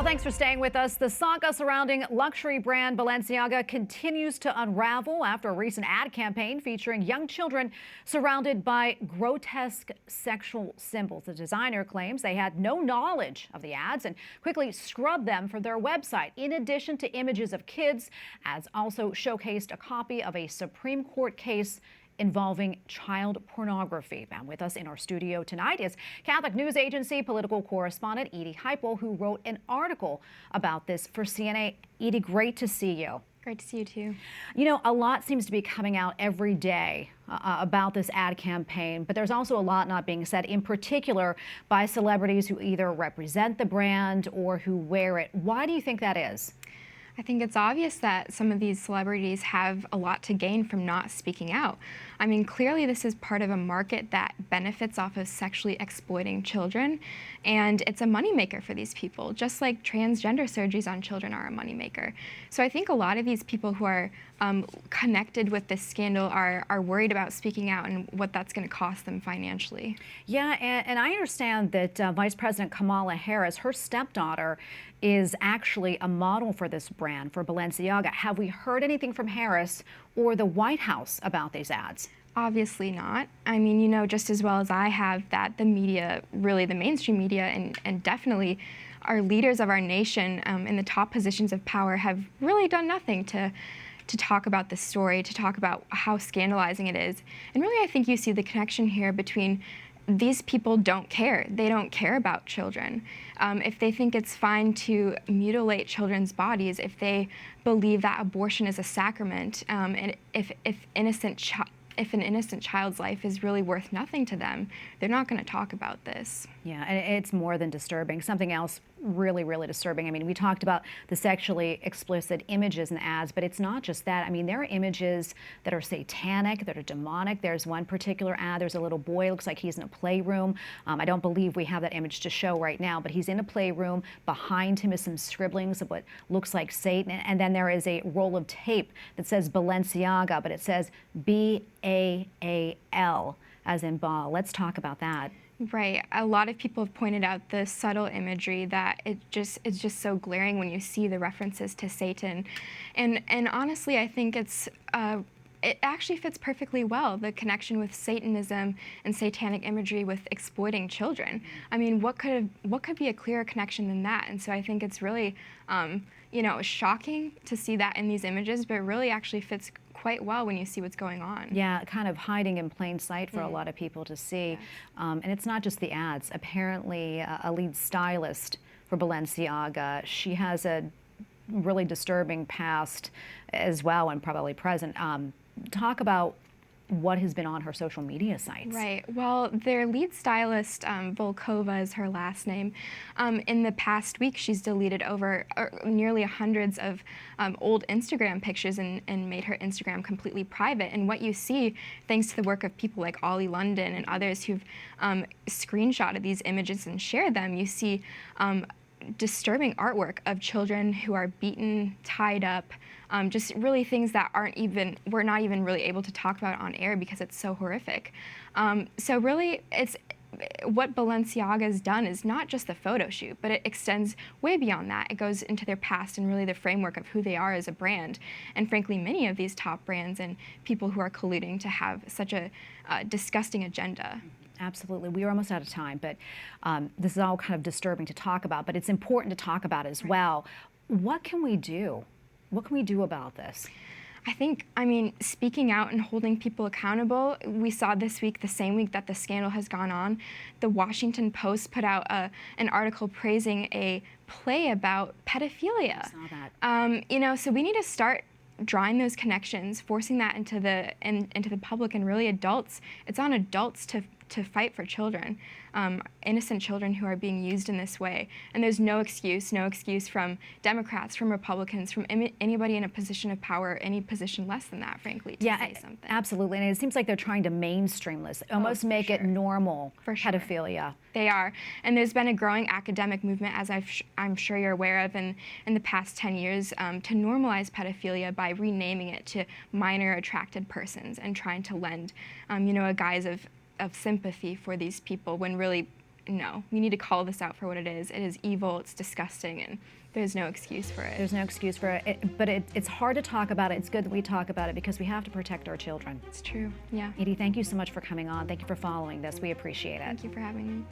Thanks for staying with us. The saga surrounding luxury brand Balenciaga continues to unravel after a recent ad campaign featuring young children surrounded by grotesque sexual symbols. The designer claims they had no knowledge of the ads and quickly scrubbed them from their website. In addition to images of kids, ads also showcased a copy of a Supreme Court case involving child pornography. And with us in our studio tonight is Catholic News Agency political correspondent Edie Heipel, who wrote an article about this for CNA. Edie, great to see you. Great to see you too. You know, a lot seems to be coming out every day about this ad campaign, but there's also a lot not being said, in particular by celebrities who either represent the brand or who wear it. Why do you think that is? I think it's obvious that some of these celebrities have a lot to gain from not speaking out. I mean, clearly this is part of a market that benefits off of sexually exploiting children, and it's a moneymaker for these people, just like transgender surgeries on children are a moneymaker. So I think a lot of these people who are connected with this scandal are worried about speaking out and what that's going to cost them financially. Yeah, and I understand that Vice President Kamala Harris, her stepdaughter, is actually a model for this brand, for Balenciaga. Have we heard anything from Harris or the White House about these ads? Obviously not. I mean, you know just as well as I have that the media, really the mainstream media, and definitely our leaders of our nation in the top positions of power have really done nothing to talk about this story, to talk about how scandalizing it is. And really, I think you see the connection here between these people don't care. They don't care about children. If they think it's fine to mutilate children's bodies, if they believe that abortion is a sacrament, and if an innocent child's life is really worth nothing to them, they're not going to talk about this. Yeah, and it's more than disturbing. Something else really, really disturbing. I mean, we talked about the sexually explicit images in the ads, but it's not just that. I mean, there are images that are satanic, that are demonic. There's one particular ad. There's a little boy, looks like he's in a playroom. I don't believe we have that image to show right now, but he's in a playroom. Behind him is some scribblings of what looks like Satan. And then there is a roll of tape that says Balenciaga, but it says B-A-A-L, as in ball. Let's talk about that. Right. A lot of people have pointed out the subtle imagery that it's just so glaring when you see the references to Satan. And honestly, I think it actually fits perfectly well, the connection with Satanism and satanic imagery with exploiting children. I mean, what could be a clearer connection than that? And so I think it's really, you know, shocking to see that in these images, but it really actually fits quite well when you see what's going on. Yeah, kind of hiding in plain sight for a lot of people to see. Yes. And it's not just the ads. Apparently, a lead stylist for Balenciaga, she has a really disturbing past as well, and probably present. Talk about what has been on her social media sites. Right. Well, their lead stylist, Volkova is her last name. In the past week, she's deleted over nearly hundreds of old Instagram pictures and made her Instagram completely private. And what you see, thanks to the work of people like Ollie London and others who've screenshotted these images and shared them, you see disturbing artwork of children who are beaten, tied up, just really things that we're not even really able to talk about on air because it's so horrific. So really, what Balenciaga has done is not just the photo shoot, but it extends way beyond that. It goes into their past and really the framework of who they are as a brand. And frankly, many of these top brands and people who are colluding to have such a disgusting agenda. Absolutely. We are almost out of time, but this is all kind of disturbing to talk about, but it's important to talk about as well. What can we do? What can we do about this? I mean, speaking out and holding people accountable, we saw this week, the same week that the scandal has gone on, the Washington Post put out an article praising a play about pedophilia. I saw that. You know, so we need to start drawing those connections, forcing that into the public, and really adults. It's on adults to fight for children, innocent children who are being used in this way. And there's no excuse from Democrats, from Republicans, from anybody in a position of power, any position less than that, frankly, to say something. Absolutely. And it seems like they're trying to mainstream this, almost make it normal, pedophilia. They are. And there's been a growing academic movement, as I'm sure you're aware of, in the past 10 years, to normalize pedophilia by renaming it to minor attracted persons and trying to lend, you know, a guise of sympathy for these people when really no, we need to call this out for what it is. It is evil, it's disgusting, and there's no excuse for it. There's no excuse for it, but it's hard to talk about it. It's good that we talk about it because we have to protect our children. It's true, yeah. Edie, thank you so much for coming on. Thank you for following this. We appreciate it. Thank you for having me.